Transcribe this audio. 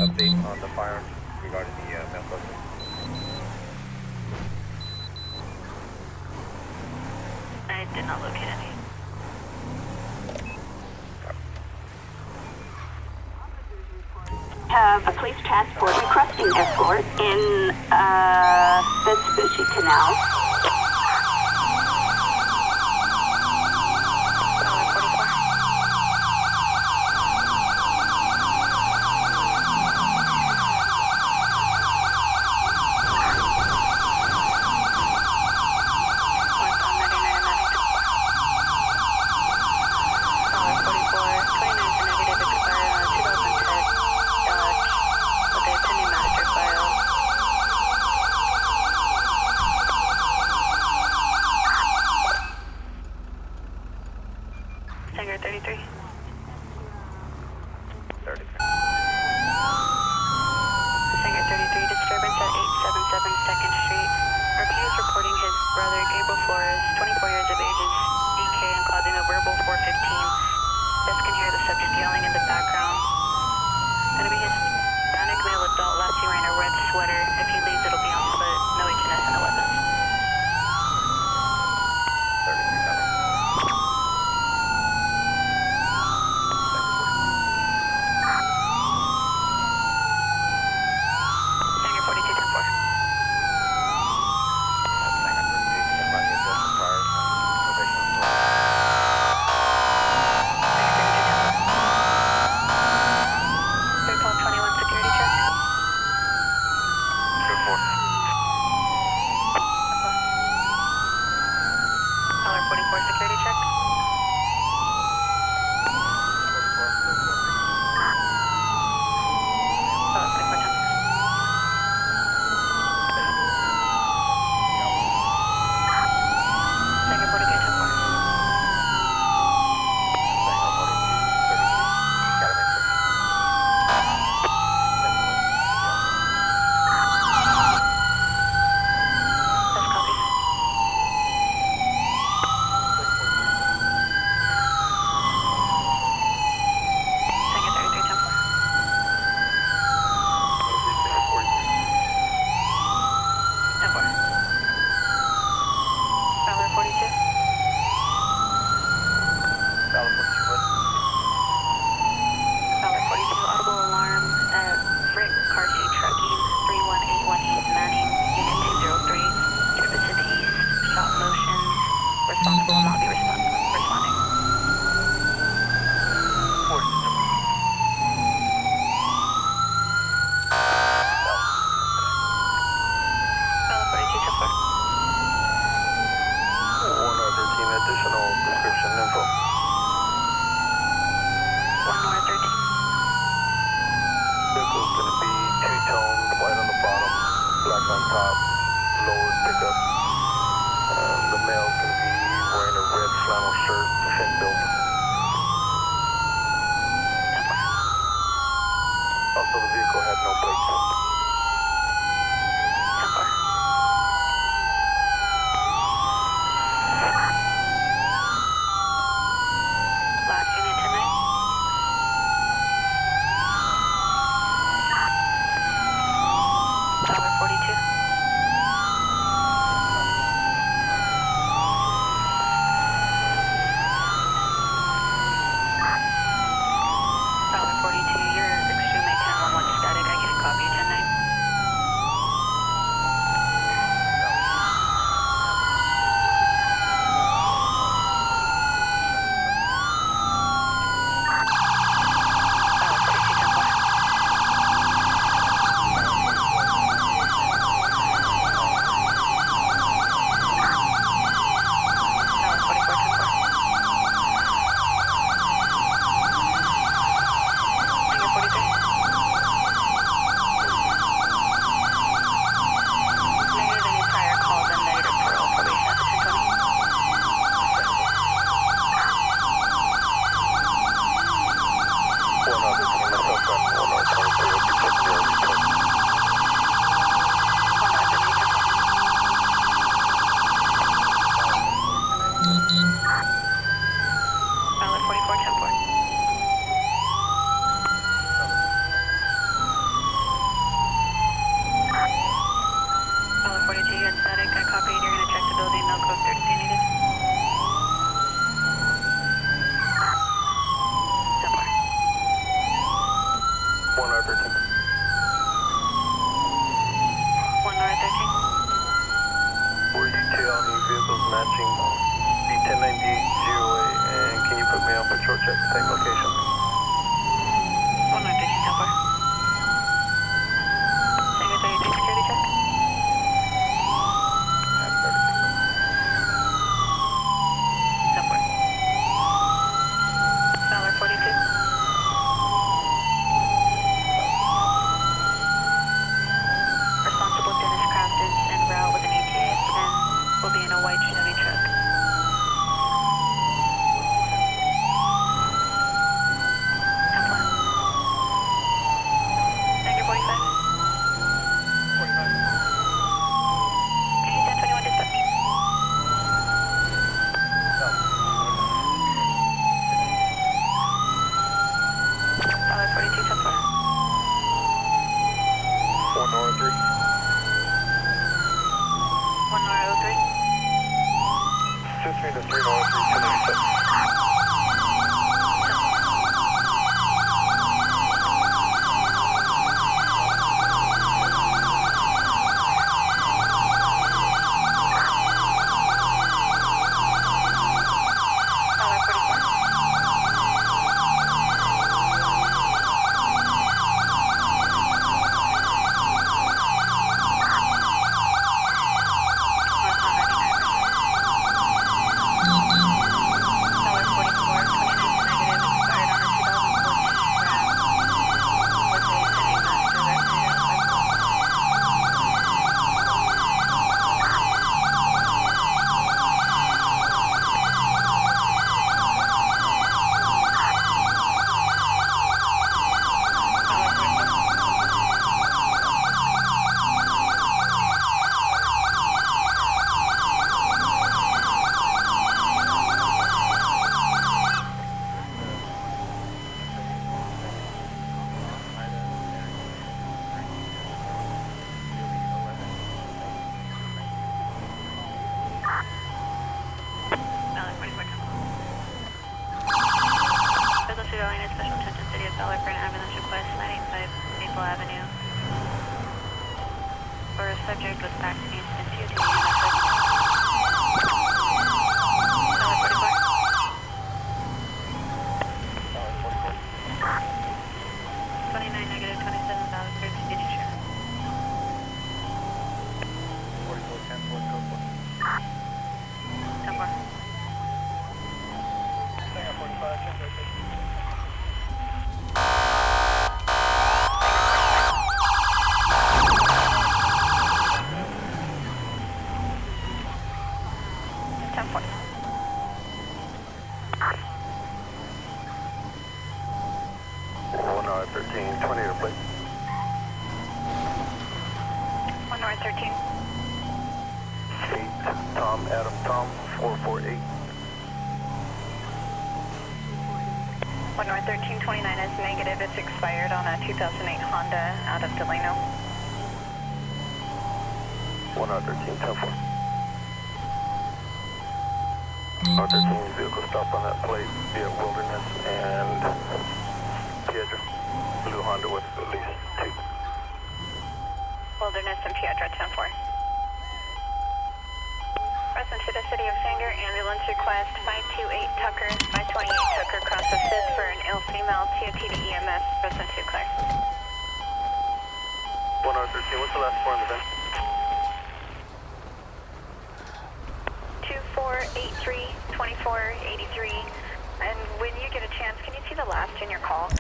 update on the firearms regarding the male suspect. I did not locate any. Have a police transport requesting escort in Vespucci Canal. Dollar 44. Sanger 33. 33. Sanger 33, disturbance at 877 2nd Street. RP is reporting his brother, Gabriel Flores, 24 years of age, is DK and causing a verbal 415. Best can hear the subject yelling in the background. Gonna be Hispanic male adult, last year wearing a red sweater. If he leaves, it'll be on foot, no HNS and no weapons. 33 coming. Sanger 42, 10-4. Sanger 33, stand by the adjustment fires and probation as well. Third call 21 security check. 2-4. Dollar 44 security check. Dollar 44 10. Sanger 42 10-4. Sanger 42, 33. Gotta make sure. Best copies. Sanger 33 10-4. 10-4. Dollar 42. Dollar 42, what? Dollar 42, audible alarm at Frick Car Seat Trucking, 31818 East Manning, Unit 203, Trip to the East, shot motion, responsible will not be responding. 42. Dollar 42 10-4. 113 additional description info. 1 more 13. Vehicle's gonna be two-tone, white on the bottom, black on top, lowered pickup. The male's gonna be wearing a red flannel shirt, thin build. 10-4. Also, the vehicle had no plates. 10-4. Last unit tonight. Dollar 42. Dollar 42, you're extreme 1011 static. I get a copy 10-9. 3. 103. 15 to 3 North 3, 1087. Special attention City of Bel Air for an ambulance request 985 Maple Avenue. For a subject with back pain and to the Adam Tom 448. 1 North 1329 is negative. It's expired on a 2008 Honda out of Delano. 1 North 13, 10-4. North 13 vehicle stopped on that plate via Wilderness and Piedra. Blue Honda with at least 2. Wilderness and Piedra 10-4. Present to the City of Sanger, ambulance request 528 Tucker, 528 Tucker, cross the 5th for an ill female, TOT to EMS, present to clear. 1 North 13, what's the last four in the VIN? 2483, 2483, and when you get a chance, can you see the last in your call?